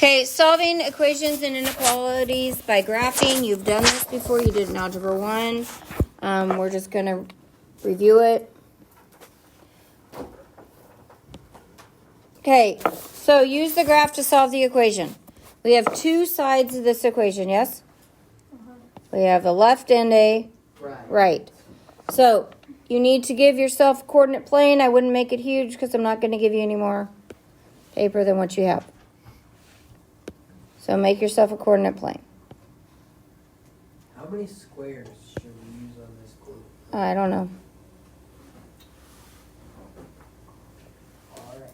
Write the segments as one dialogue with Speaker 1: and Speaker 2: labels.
Speaker 1: Okay, solving equations and inequalities by graphing. You've done this before. You did in Algebra 1. We're just going to review it. Okay, so use the graph to solve the equation. We have two sides of this equation, yes? We have a left and a right. So you need to give yourself a coordinate plane. I wouldn't make it huge because I'm not going to give you any more paper than what you have. So make yourself a coordinate plane.
Speaker 2: How many squares should we use on this coordinate?
Speaker 1: I don't know.
Speaker 2: All right.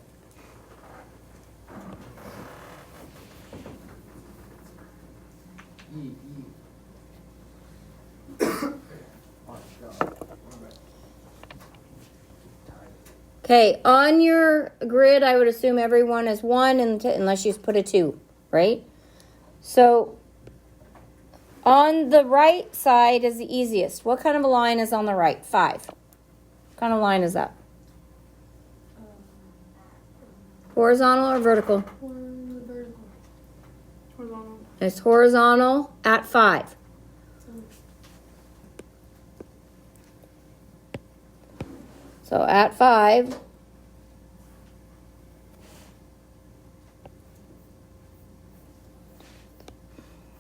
Speaker 1: Okay, on your grid, I would assume everyone is 1 unless you put a 2, right? So on the right side is the easiest. What kind of a line is on the right? 5. What kind of line is that? Horizontal or vertical?
Speaker 3: Vertical. Horizontal.
Speaker 1: It's horizontal at 5. So at 5,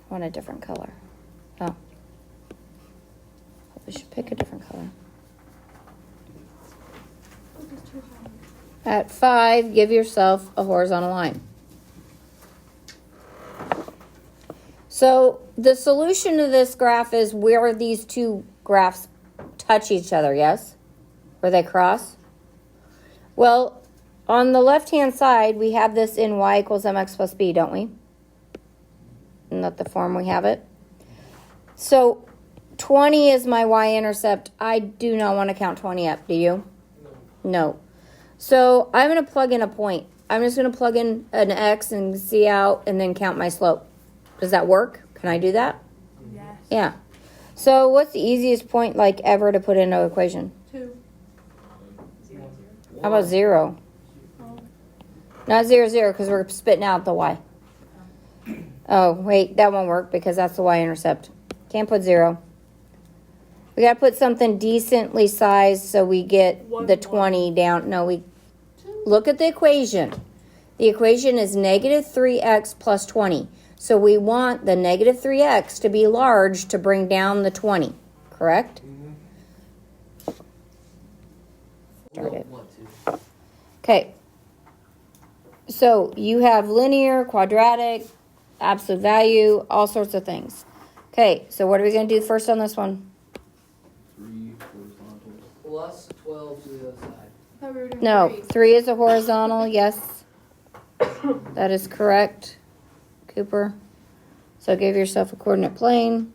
Speaker 1: I want a different color. Oh, we should pick a different color. At 5, give yourself a horizontal line. So the solution to this graph is where these two graphs touch each other, yes? Where they cross? Well, on the left-hand side, we have this in y equals mx plus b, don't we? Isn't that the form we have it? So 20 is my y-intercept. I do not want to count 20 up, do you? No. So I'm going to plug in a point. I'm just going to plug in an x and z out and then count my slope. Does that work? Can I do that?
Speaker 3: Yes.
Speaker 1: Yeah. So what's the easiest point like ever to put in an equation?
Speaker 3: 2.
Speaker 1: How about 0? Not 0, 0, because we're spitting out the y. Oh, wait, that won't work because that's the y-intercept. Can't put 0. We got to put something decently sized so we get the 20 down. No, we look at the equation. The equation is negative 3x plus 20. So we want the negative 3x to be large to bring down the 20, correct? Started. Okay. So you have linear, quadratic, absolute value, all sorts of things. Okay, so what are we going to do first on this one?
Speaker 4: 3 horizontal.
Speaker 2: Plus 12 to the other side.
Speaker 1: No, 3 is a horizontal, yes. That is correct, Cooper. So give yourself a coordinate plane.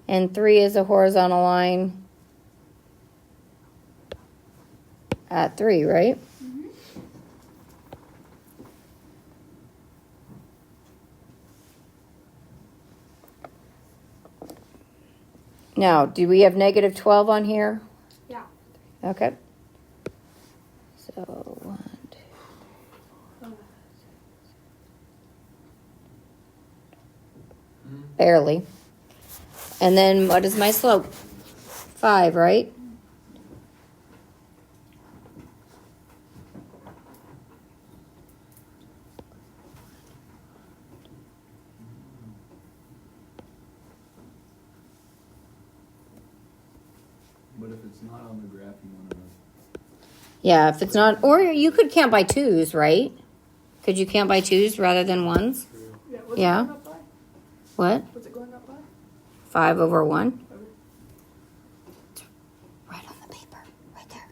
Speaker 1: And 3 is a horizontal line at 3, right?
Speaker 3: Mm-hmm.
Speaker 1: Now, do we have negative 12 on here?
Speaker 3: Yeah.
Speaker 1: Okay. So 1, 2. Barely. And then what is my slope? 5, right?
Speaker 4: But if it's not on the graph, you want to know.
Speaker 1: Yeah, if it's not, or you could count by 2s, right? Could you count by 2s rather than 1s?
Speaker 3: Yeah. What's
Speaker 1: Yeah.
Speaker 3: it going up by?
Speaker 1: What?
Speaker 3: What's it going up by?
Speaker 1: 5 over 1? It's right on the paper, right there.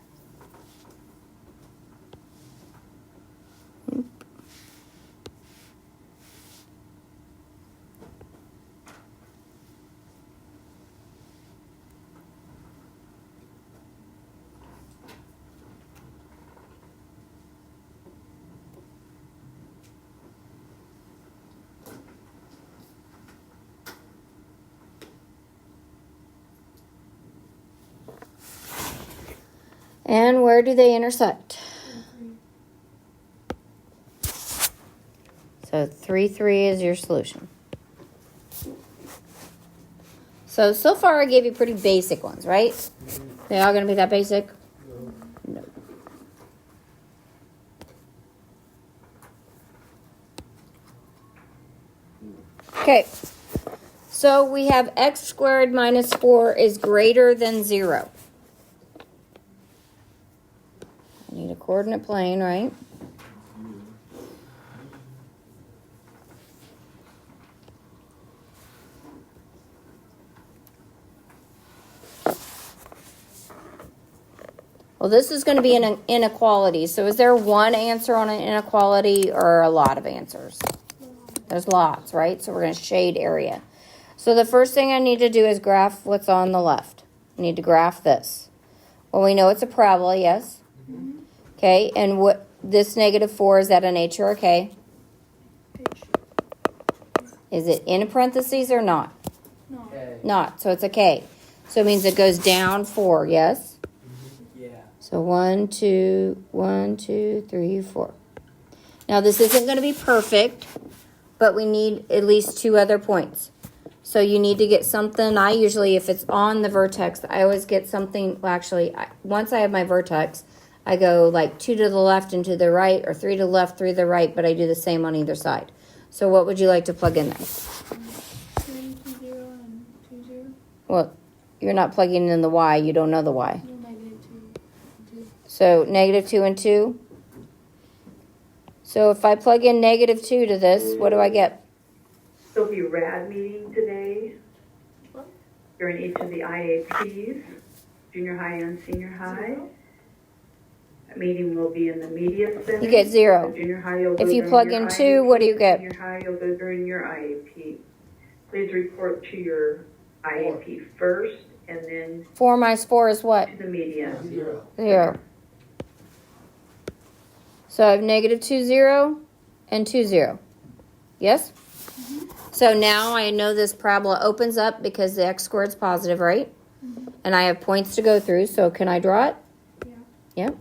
Speaker 1: And where do they intersect? So 3, 3 is your solution. So far I gave you pretty basic ones, right? They all going to be that basic? No. Okay. So we have x squared minus 4 is greater than 0. I need a coordinate plane, right? Well, this is going to be an inequality. So is there one answer on an inequality or a lot of answers? There's lots, right? So we're going to shade area. So the first thing I need to do is graph what's on the left. I need to graph this. Well, we know it's a parabola, yes? Okay, and what this -4, is that an H or a K?
Speaker 3: H.
Speaker 1: Is it in parentheses or not?
Speaker 3: No.
Speaker 2: Okay.
Speaker 1: Not, so it's a K. So it means it goes down 4, yes?
Speaker 2: Yeah.
Speaker 1: So 1, 2, 1, 2, 3, 4. Now this isn't going to be perfect, but we need at least 2 other points. So you need to get something. I usually, if it's on the vertex, I always get something. Well, actually, once I have my vertex, I go like 2 to the left and to the right, or 3 to the left, 3 to the right, but I do the same on either side. So what would you like to plug in there?
Speaker 3: 3, 2, 0, and 2, 0.
Speaker 1: Well, you're not plugging in the y. You don't know the y.
Speaker 3: No, -2, 2.
Speaker 1: So -2 and 2. So if I plug in -2 to this, what do I get?
Speaker 5: There'll be RAD meeting today
Speaker 3: What?
Speaker 5: during each of the IAPs, junior high and senior high. A meeting will be in the media center.
Speaker 1: You get 0.
Speaker 5: So junior high, you'll go
Speaker 1: If you
Speaker 5: during
Speaker 1: plug
Speaker 5: your
Speaker 1: in 2, what do you
Speaker 5: IAP.
Speaker 1: get?
Speaker 5: Junior high, you'll go during your IAP. Please report to your IAP first and then
Speaker 1: 4 minus 4 is what?
Speaker 5: to the media.
Speaker 2: 0.
Speaker 1: 0. So I have -2, 0, and 2, 0. Yes? So now I know this parabola opens up because the x squared is positive, right? And I have points to go through, so can I draw it?
Speaker 3: Yeah.
Speaker 1: Yep.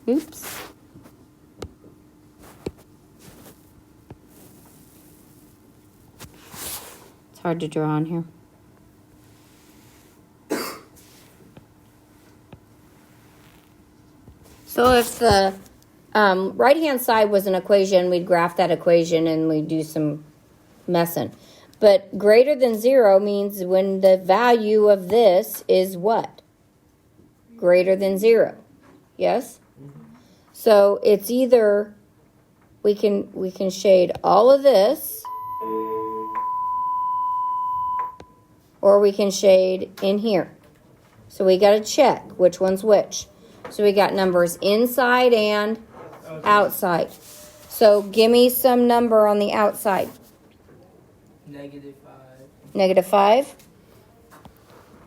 Speaker 1: Oops. It's hard to draw on here. So if the right-hand side was an equation, we'd graph that equation and we'd do some messing. But greater than 0 means when the value of this is what? Greater than 0. Yes? So it's either we can shade all of this, or we can shade in here. So we got to check which one's which. So we got numbers inside and outside. So give me some number on the outside.
Speaker 2: -5.
Speaker 1: -5.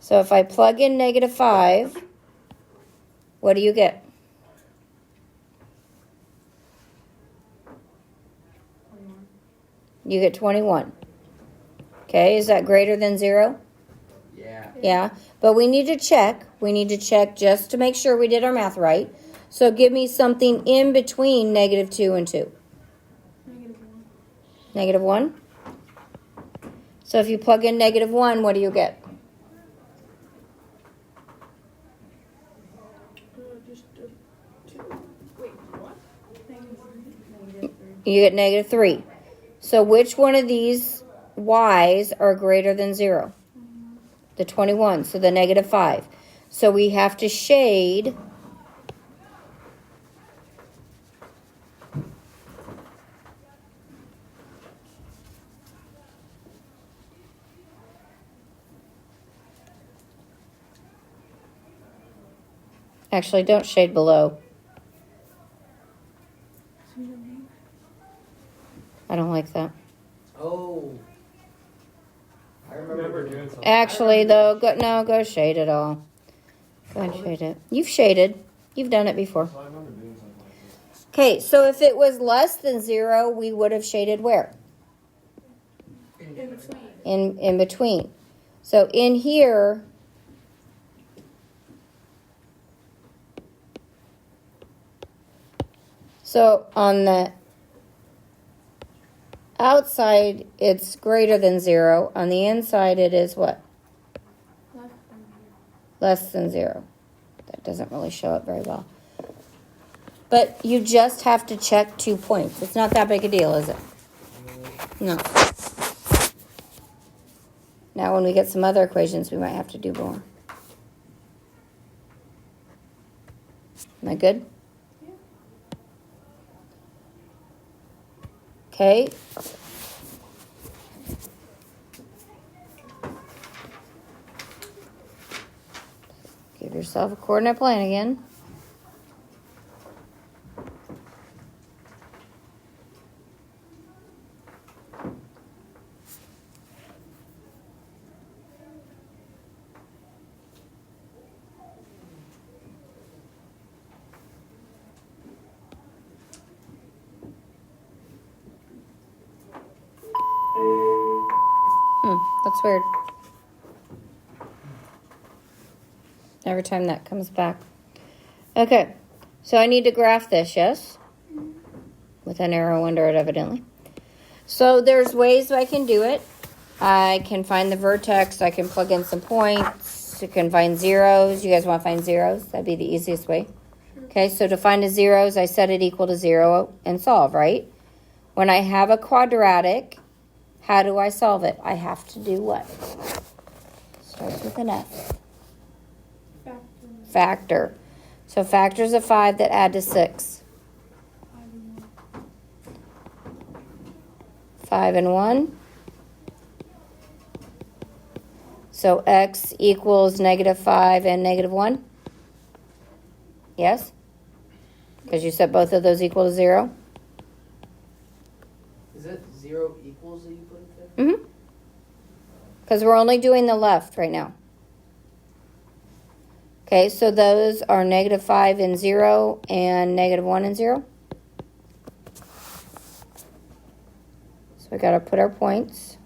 Speaker 1: So if I plug in -5, what do you get?
Speaker 3: 21.
Speaker 1: You get 21. Okay, is that greater than 0?
Speaker 2: Yeah.
Speaker 1: Yeah, but we need to check. We need to check just to make sure we did our math right. So give me something in between -2 and 2.
Speaker 3: -1.
Speaker 1: -1. So if you plug in -1, what do you get?
Speaker 3: Just 2. Wait, what? -3.
Speaker 1: You get -3. So which one of these y's are greater than 0? The 21, so the -5. So we have to shade actually don't shade below. I don't like that.
Speaker 2: Oh. I remember doing something.
Speaker 1: Actually, though, go shade it all. Go ahead and shade it. You've shaded. You've done it before.
Speaker 4: I remember doing something like this.
Speaker 1: Okay, so if it was less than 0, we would have shaded where?
Speaker 2: In
Speaker 3: In between.
Speaker 1: in between. So in here, so on the outside, it's greater than 0. On the inside, it is what?
Speaker 3: Left and here.
Speaker 1: Less than 0. That doesn't really show up very well. But you just have to check 2 points. It's not that big a deal, is it? No. Now, when we get some other equations, we might have to do more. Am I good?
Speaker 3: Yeah.
Speaker 1: Okay. Give yourself a coordinate plane again. That's weird. Every time that comes back. Okay, so I need to graph this, yes? With an arrow under it, evidently. So there's ways I can do it. I can find the vertex. I can plug in some points. You can find zeros. You guys want to find zeros? That'd be the easiest way. Okay, so to find the zeros, I set it equal to 0 and solve, right? When I have a quadratic, how do I solve it? I have to do what? Starts with an F. Factor. So factors of 5 that add to 6. 5 and 1. So x equals -5 and -1. Yes? Because you set both of those equal to 0.
Speaker 2: Is it 0 equals that you put it there?
Speaker 1: Mm-hmm. Because we're only doing the left right now. Okay, so those are -5 and 0 and -1 and 0. So we got to put our points.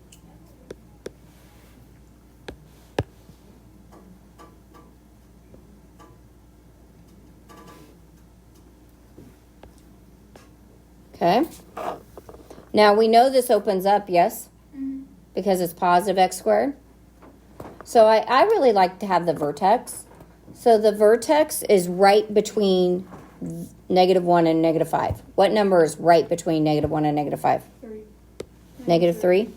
Speaker 1: Okay. Now we know this opens up, yes?
Speaker 3: Mm-hmm.
Speaker 1: Because it's positive x squared. So I really like to have the vertex. So the vertex is right between -1 and -5. What number is right between -1 and -5?
Speaker 3: 3.
Speaker 1: -3.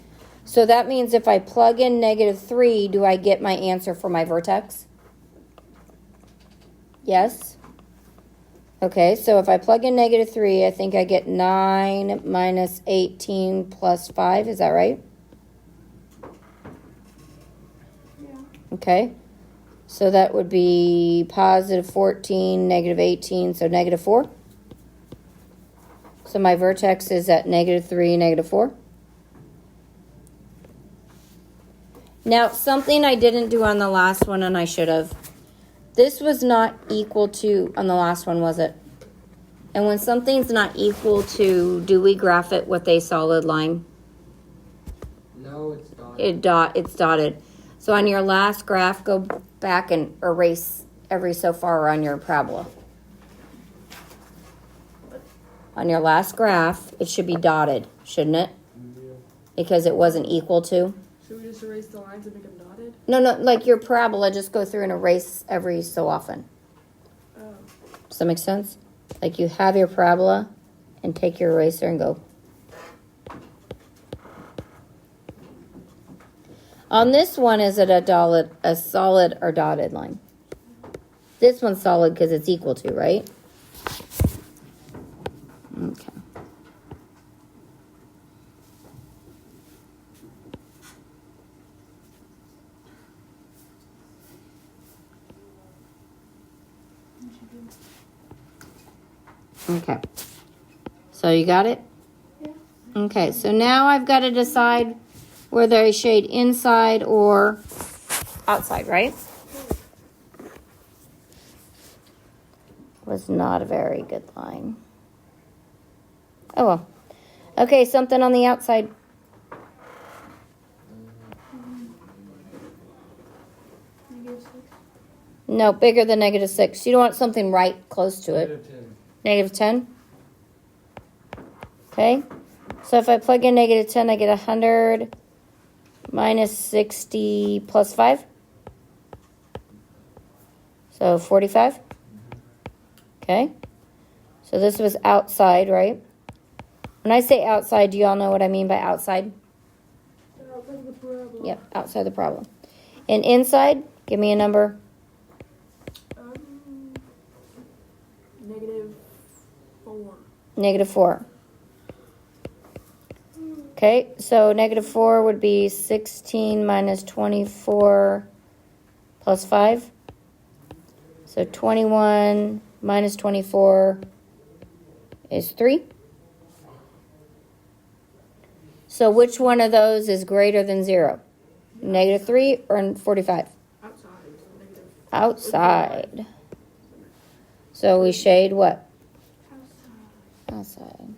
Speaker 1: So that means if I plug in -3, do I get my answer for my vertex? Yes? Okay, so if I plug in -3, I think I get 9 minus 18 plus 5. Is that right?
Speaker 3: Yeah.
Speaker 1: Okay. So that would be positive 14, -18, so -4. So my vertex is at -3, -4. Now, something I didn't do on the last one, and I should have. This was not equal to, on the last one, was it? And when something's not equal to, do we graph it with a solid line?
Speaker 2: No, it's not.
Speaker 1: It's dotted. So on your last graph, go back and erase every so far on your parabola. On your last graph, it should be dotted, shouldn't it? Because it wasn't equal to.
Speaker 3: Should we just erase the lines and make them dotted?
Speaker 1: No, like your parabola, just go through and erase every so often.
Speaker 3: Oh.
Speaker 1: Does that make sense? Like you have your parabola and take your eraser and go. On this one, is it a solid or dotted line? This one's solid because it's equal to, right? Okay. Okay. So you got it?
Speaker 3: Yeah.
Speaker 1: Okay, so now I've got to decide whether I shade inside or outside, right? Was not a very good line. Oh well. Okay, something on the outside. No, bigger than -6. You don't want something right close to it.
Speaker 4: -10.
Speaker 1: -10? Okay. So if I plug in -10, I get 100 minus 60 plus 5. So 45. Okay. So this was outside, right? When I say outside, do you all know what I mean by outside?
Speaker 3: Outside the parabola.
Speaker 1: Yep, outside the problem. And inside, give me a number.
Speaker 3: -4.
Speaker 1: -4. Okay, so -4 would be 16 minus 24 plus 5. So 21 minus 24 is 3. So which one of those is greater than 0? -3 or 45?
Speaker 3: Outside. Negative.
Speaker 1: Outside. So we shade what? Outside.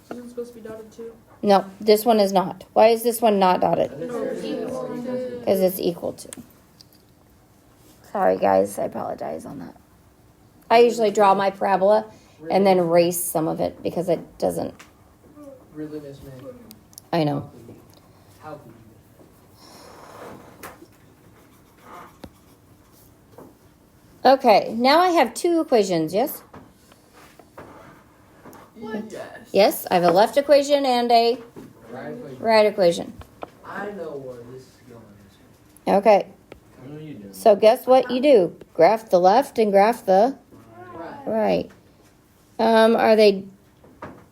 Speaker 3: So is it supposed to be dotted too?
Speaker 1: No, this one is not. Why is this one not dotted?
Speaker 3: Because
Speaker 1: Because it's equal to. Sorry, guys. I apologize on that. I usually draw my parabola and then erase some of it because it doesn't.
Speaker 2: Really, Miss May?
Speaker 1: I know.
Speaker 2: How could you?
Speaker 1: Okay, now I have two equations, yes?
Speaker 2: Yes.
Speaker 1: Yes, I have a left equation and a
Speaker 2: Right equation.
Speaker 1: right equation.
Speaker 2: I know where this is going.
Speaker 1: Okay,
Speaker 4: I know you do.
Speaker 1: so guess what you do? Graph the left and graph the
Speaker 2: Right.
Speaker 1: right. Are they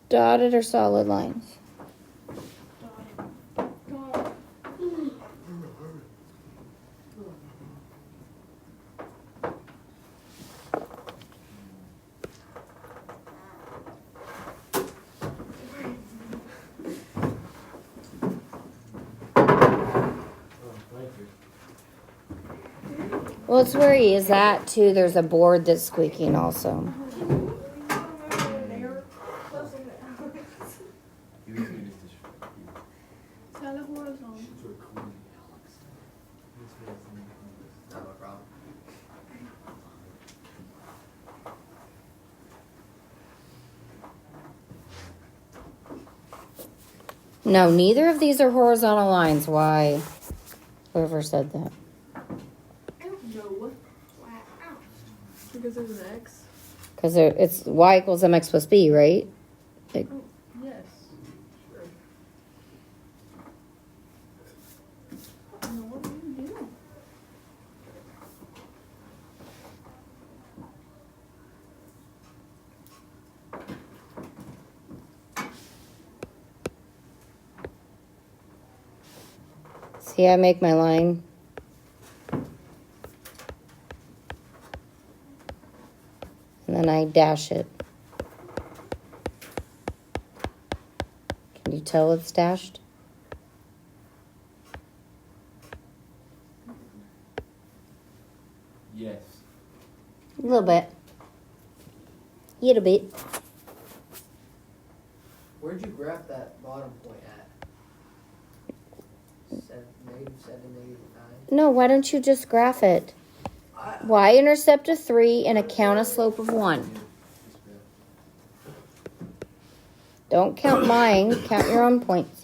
Speaker 1: dotted or solid lines?
Speaker 4: Oh, thank you.
Speaker 1: Well, it's where he is at too. There's a board that's squeaking also.
Speaker 4: You just need to
Speaker 3: Sell it horizontal.
Speaker 2: Not a problem.
Speaker 1: No, neither of these are horizontal lines. Why? Whoever said that.
Speaker 3: No. Because there's an X.
Speaker 1: Because it's y equals mx plus b, right?
Speaker 3: Yes. Sure. No, what do you do?
Speaker 1: See, I make my line. And then I dash it. Can you tell it's dashed?
Speaker 4: Yes.
Speaker 1: A little bit. Little bit.
Speaker 2: Where'd you graph that bottom point at? -7, -9.
Speaker 1: No, why don't you just graph it? Y-intercept of 3 and a count a slope of 1. Don't count mine. Count your own points.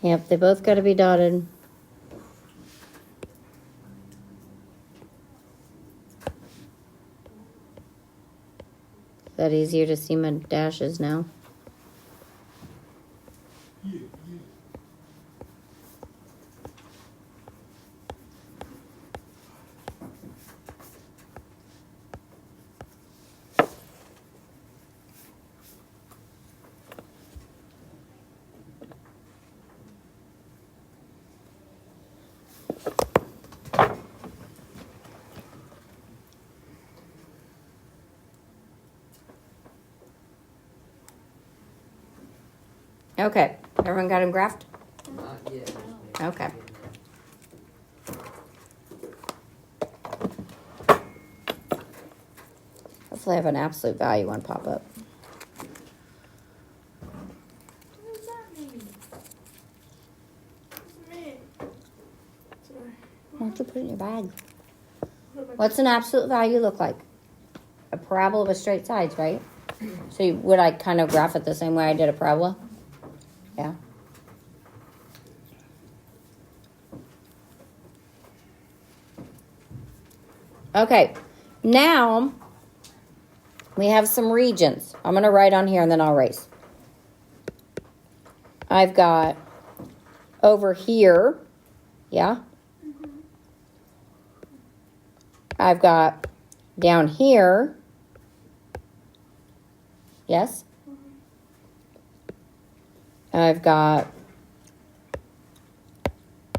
Speaker 1: Yep, they both got to be dotted. that easier to see my dashes now? Okay, everyone got them graphed?
Speaker 2: Not yet.
Speaker 1: Okay. Hopefully I have an absolute value one pop up.
Speaker 3: What does that mean? What's it mean? Sorry.
Speaker 1: Why don't you put it in your bag?
Speaker 3: What about
Speaker 1: What's an absolute value look like? A parabola with straight sides, right? So would I kind of graph it the same way I did a parabola? Yeah. Okay, now we have some regions. I'm going to write on here and then I'll erase. I've got over here, yeah? I've got down here, yes? I've got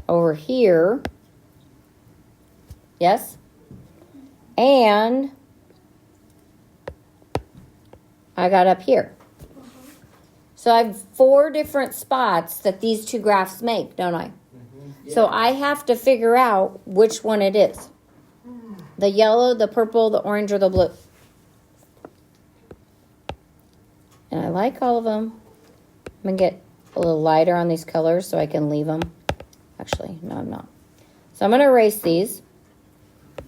Speaker 1: over here, yes? And I got up here. So I have 4 different spots that these two graphs make, don't I?
Speaker 2: Mm-hmm.
Speaker 1: So I have to figure out which one it is. The yellow, the purple, the orange, or the blue. And I like all of them. I'm going to get a little lighter on these colors so I can leave them. Actually, no, I'm not. So I'm going to erase these.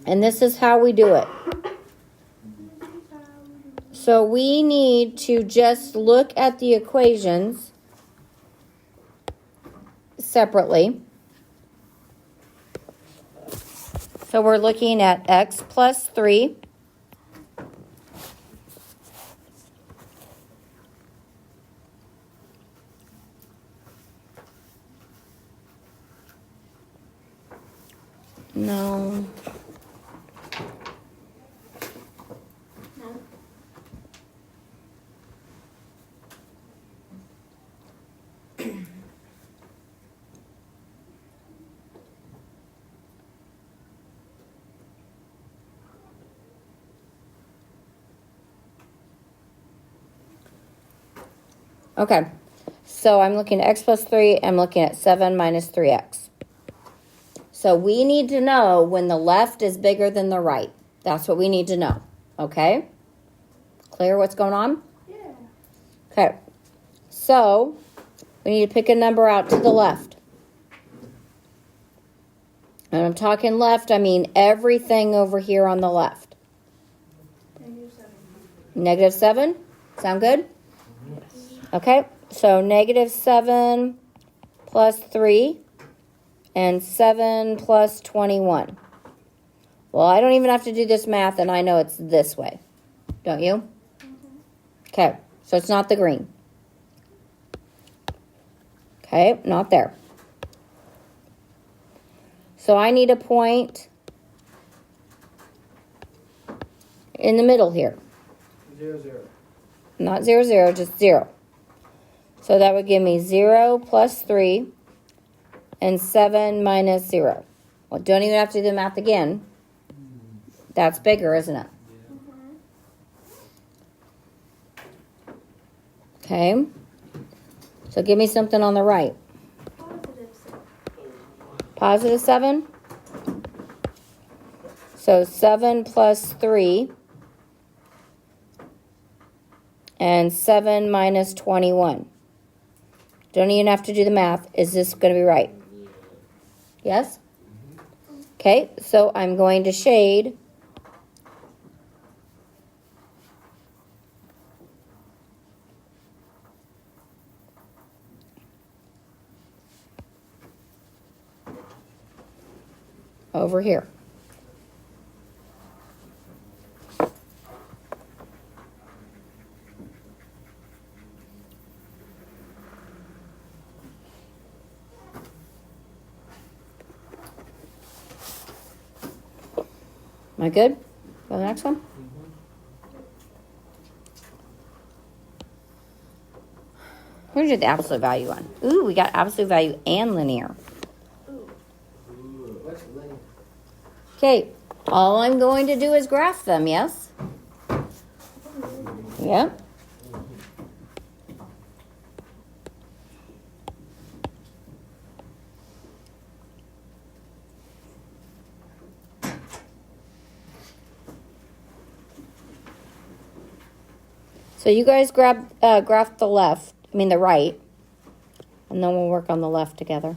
Speaker 1: And this is how we do it. So we need to just look at the equations separately. So we're looking at x plus 3 no. Okay, so I'm looking at x plus 3. I'm looking at 7 minus 3x. So we need to know when the left is bigger than the right. That's what we need to know. Okay? Clear what's going on?
Speaker 3: Yeah.
Speaker 1: Okay. So we need to pick a number out to the left. And I'm talking left, I mean everything over here on the left.
Speaker 3: -7.
Speaker 1: -7? Sound good? Okay, so -7 plus 3 and 7 plus 21. Well, I don't even have to do this math, and I know it's this way. Don't you? Okay, so it's not the green. Okay, not there. So I need a point in the middle here.
Speaker 2: 0, 0.
Speaker 1: Not 0, 0, just 0. So that would give me 0 plus 3 and 7 minus 0. Well, don't even have to do the math again. That's bigger, isn't it? Okay. So give me something on the right.
Speaker 3: +7.
Speaker 1: +7. So 7 plus 3 and 7 minus 21. Don't even have to do the math. Is this going to be right? Yes? Okay, so I'm going to shade over here. Am I good? Go to the next one. Where did the absolute value on? Ooh, we got absolute value and linear.
Speaker 4: Ooh, what's linear?
Speaker 1: Okay, all I'm going to do is graph them, yes? Yep. So you guys graph the left, the right, and then we'll work on the left together.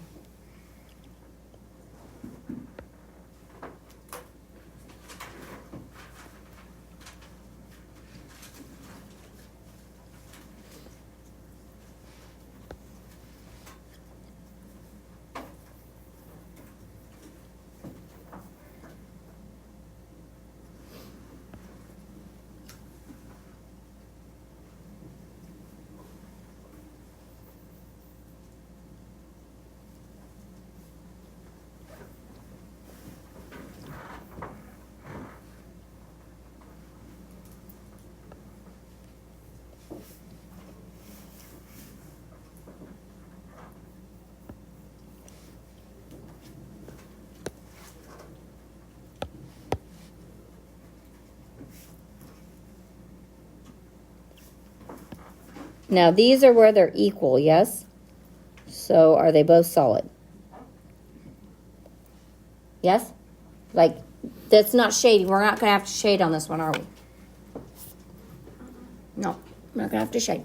Speaker 1: Now these are where they're equal, yes? So are they both solid? Yes? Like, that's not shading. We're not going to have to shade on this one, are we? No, we're not going to have to shade.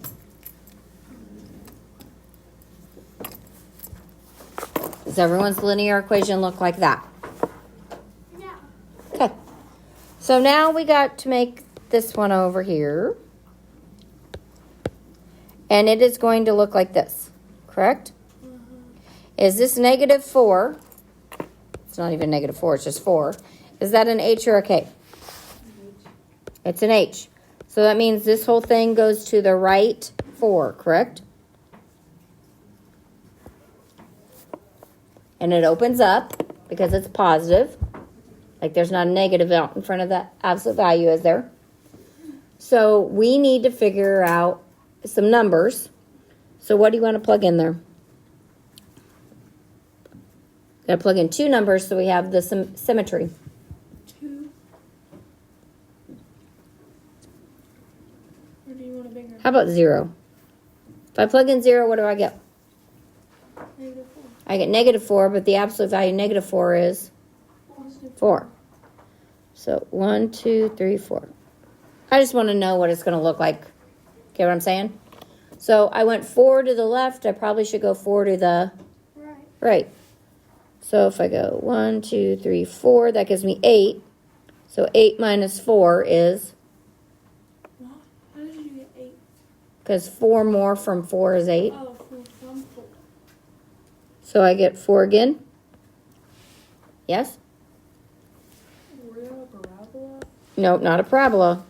Speaker 1: Does everyone's linear equation look like that?
Speaker 3: Yeah.
Speaker 1: Okay. So now we got to make this one over here. And it is going to look like this, correct? Is this -4? It's not even -4, it's just 4. Is that an H or a K? It's an H. So that means this whole thing goes to the right 4, correct? And it opens up because it's positive. Like there's not a negative out in front of the absolute value, is there? So we need to figure out some numbers. So what do you want to plug in there? Got to plug in 2 numbers so we have the symmetry.
Speaker 3: 2. Or do you want a bigger?
Speaker 1: How about 0? If I plug in 0, what do I get?
Speaker 3: -4.
Speaker 1: I get -4, but the absolute value -4 is
Speaker 3: Positive
Speaker 1: 4. So 1, 2, 3, 4. I just want to know what it's going to look like. Get what I'm saying? So I went 4 to the left. I probably should go 4 to the
Speaker 3: Right.
Speaker 1: right. So if I go 1, 2, 3, 4, that gives me 8. So 8 minus 4 is,
Speaker 3: What? How did you get 8?
Speaker 1: because 4 more from 4 is 8.
Speaker 3: Oh, from 4.
Speaker 1: So I get 4 again. Yes?
Speaker 3: Real parabola?
Speaker 1: No, not a parabola.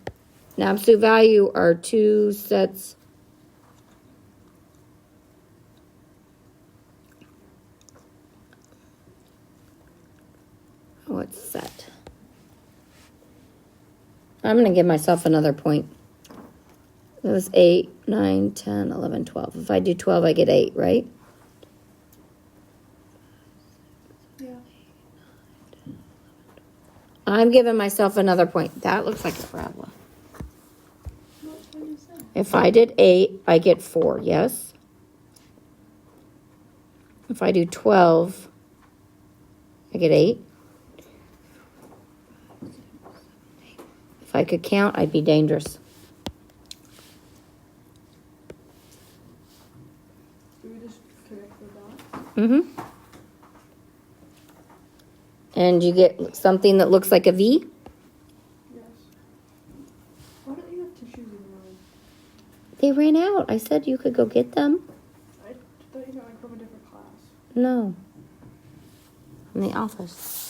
Speaker 1: An absolute value are 2 sets. What's set? I'm going to give myself another point. It was 8, 9, 10, 11, 12. If I do 12, I get 8, right?
Speaker 3: Yeah.
Speaker 1: I'm giving myself another point. That looks like a parabola.
Speaker 3: What did you say?
Speaker 1: If I did 8, I get 4, yes? If I do 12, I get 8. If I could count, I'd be dangerous.
Speaker 3: Do we just connect the dots?
Speaker 1: Mm-hmm. And you get something that looks like a V?
Speaker 3: Yes. Why don't you have tissues in your room?
Speaker 1: They ran out. I said you could go get them.
Speaker 3: I thought you got like from a different class.
Speaker 1: No. In the office.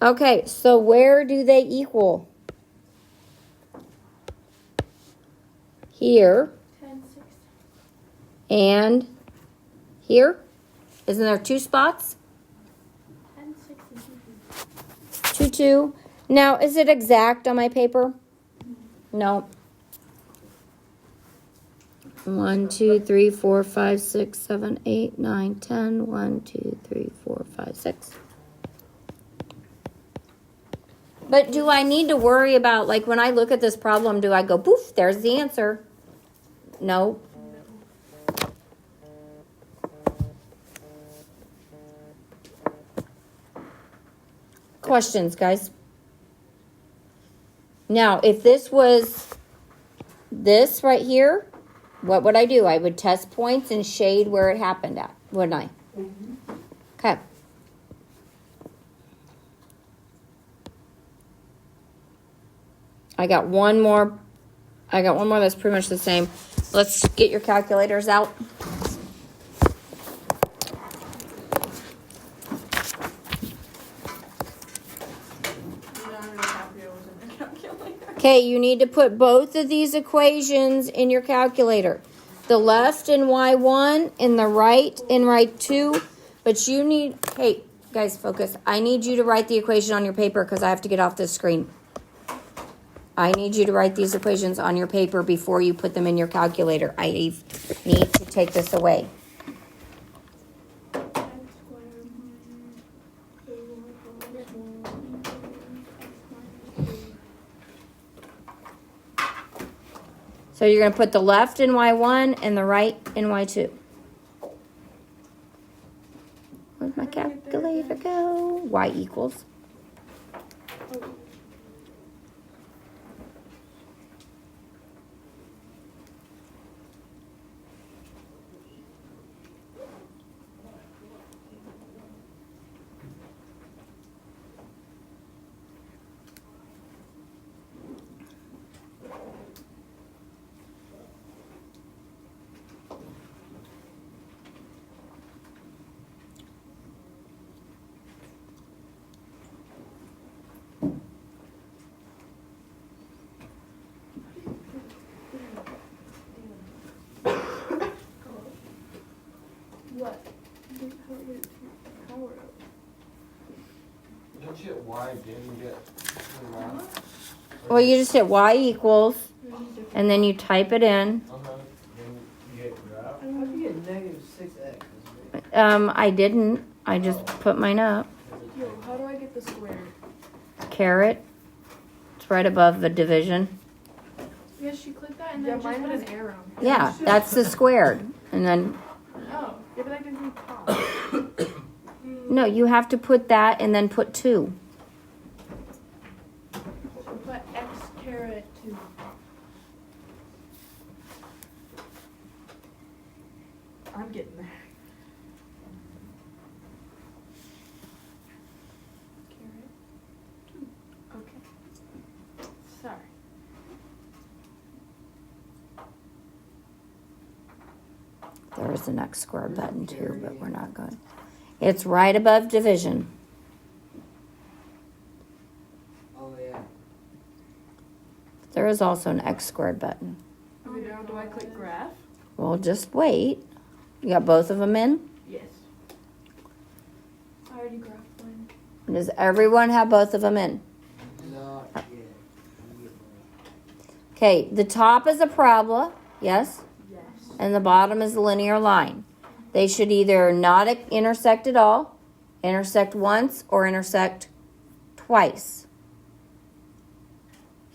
Speaker 1: Okay, so where do they equal? Here
Speaker 3: 10, 6.
Speaker 1: and here? Isn't there 2 spots?
Speaker 3: 10, 6, and 2.
Speaker 1: 122. Now, is it exact on my paper? No. 1, 2, 3, 4, 5, 6, 7, 8, 9, 10. 1, 2, 3, 4, 5, 6. But do I need to worry about, like, when I look at this problem, do I go, poof, there's the answer? No. Questions, guys? Now, if this was this right here, what would I do? I would test points and shade where it happened at, wouldn't I? Okay. I got one more that's pretty much the same. Let's get your calculators out.
Speaker 3: I'm really happy I was in the calculator.
Speaker 1: Okay, you need to put both of these equations in your calculator. The left in y1 and the right in y2. But you need, hey, guys, focus. I need you to write the equation on your paper because I have to get off this screen. I need you to write these equations on your paper before you put them in your calculator. I need to take this away. So you're going to put the left in y1 and the right in y2. Where'd my calculator go? Y equals.
Speaker 3: What? Power up.
Speaker 4: Don't you hit Y, didn't get around?
Speaker 1: Well, you just hit y equals, and then you type it in.
Speaker 4: Then you hit graph.
Speaker 2: How do you get negative 6x?
Speaker 1: I didn't. I just put mine up.
Speaker 3: Yo, how do I get the square?
Speaker 1: Caret. It's right above the division.
Speaker 3: Yes, you click that and then just put an arrow.
Speaker 1: Yeah, that's the squared. And then,
Speaker 3: Oh, yeah, but that gives me pop.
Speaker 1: no, you have to put that and then put 2.
Speaker 3: So put x caret 2. I'm getting there. Caret 2. Okay. Sorry.
Speaker 1: There's an X squared button too, but we're not going. It's right above division.
Speaker 2: Oh, yeah.
Speaker 1: There is also an X squared button.
Speaker 3: Okay, now do I click graph?
Speaker 1: Well, just wait. You got both of them in?
Speaker 3: Yes. I already graphed mine.
Speaker 1: Does everyone have both of them in?
Speaker 2: Not yet.
Speaker 1: Okay, the top is a parabola, yes?
Speaker 3: Yes.
Speaker 1: And the bottom is a linear line. They should either not intersect at all, intersect once, or intersect twice.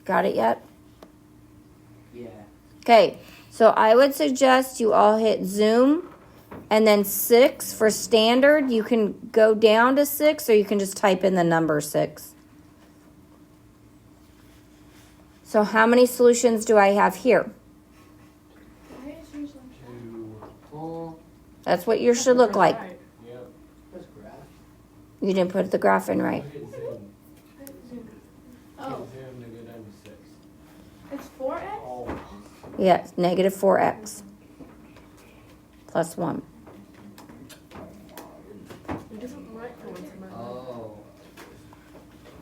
Speaker 1: Got it yet?
Speaker 2: Yeah.
Speaker 1: Okay, so I would suggest you all hit zoom and then 6 for standard. You can go down to 6 or you can just type in the number 6. So how many solutions do I have here?
Speaker 3: Why is yours like that?
Speaker 4: 2. Oh.
Speaker 1: That's what yours should look like.
Speaker 3: Right.
Speaker 4: Yep.
Speaker 2: That's graph.
Speaker 1: You didn't put the graph in right.
Speaker 4: Hit zoom.
Speaker 3: Oh,
Speaker 4: Hit zoom to go down to 6.
Speaker 3: it's 4x?
Speaker 4: Oh.
Speaker 1: Yes, negative 4x plus 1.
Speaker 3: It doesn't write for once in my life.
Speaker 2: Oh.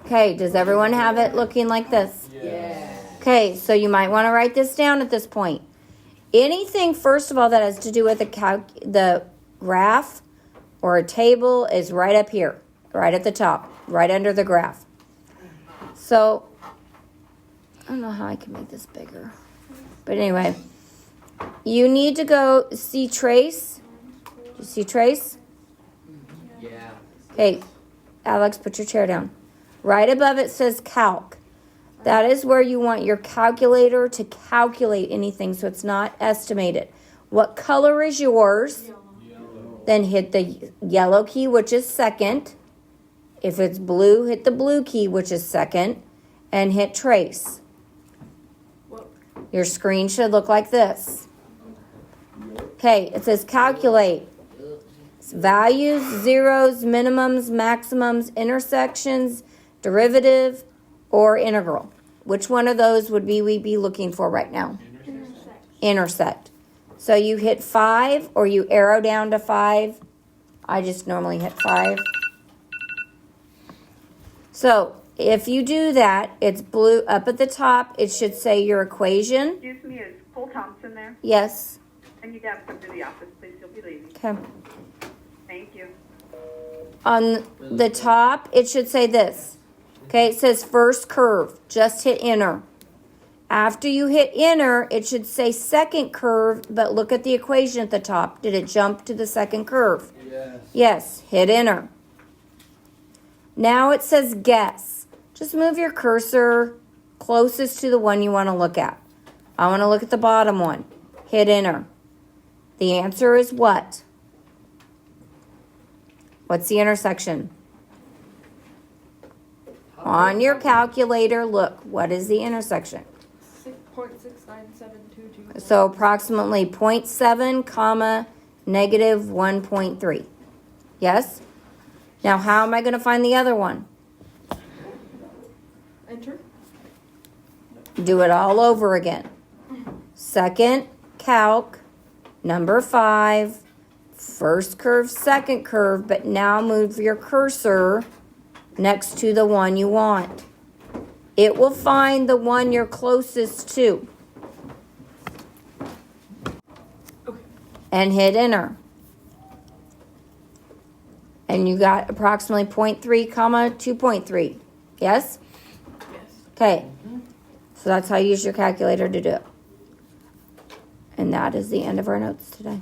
Speaker 1: Okay, does everyone have it looking like this?
Speaker 2: Yeah.
Speaker 1: Okay, so you might want to write this down at this point. Anything, first of all, that has to do with the graph or a table is right up here, right at the top, right under the graph. So, I don't know how I can make this bigger. But anyway, you need to go see trace. Do you see trace?
Speaker 2: Yeah.
Speaker 1: Okay, Alex, put your chair down. Right above it says calc. That is where you want your calculator to calculate anything so it's not estimated. What color is yours?
Speaker 4: Yellow.
Speaker 1: Then hit the yellow key, which is second. If it's blue, hit the blue key, which is second, and hit trace.
Speaker 3: What?
Speaker 1: Your screen should look like this. Okay, it says calculate. It's values, zeros, minimums, maximums, intersections, derivative, or integral. Which one of those would we be looking for right now? Intersect. So you hit 5 or you arrow down to 5. I just normally hit 5. So if you do that, it's blue up at the top. It should say your equation.
Speaker 5: Excuse me, is Cole Thompson there?
Speaker 1: Yes.
Speaker 5: Can you have come to the office, please? You'll be leaving.
Speaker 1: Okay.
Speaker 5: Thank you.
Speaker 1: On the top, it should say this. Okay, it says first curve. Just hit enter. After you hit enter, it should say second curve, but look at the equation at the top. Did it jump to the second curve?
Speaker 4: Yes.
Speaker 1: Yes, hit enter. Now it says guess. Just move your cursor closest to the one you want to look at. I want to look at the bottom one. Hit enter. The answer is what? What's the intersection? On your calculator, look. What is the intersection?
Speaker 3: 6.69722.
Speaker 1: So approximately 0.7 comma negative 1.3. Yes? Now how am I going to find the other one?
Speaker 3: Enter.
Speaker 1: Do it all over again. Second calc, number 5, first curve, second curve, but now move your cursor next to the one you want. It will find the one you're closest to. And hit enter. And you got approximately 0.3 comma 2.3. Yes?
Speaker 3: Yes.
Speaker 1: Okay. So that's how you use your calculator to do it. And that is the end of our notes today.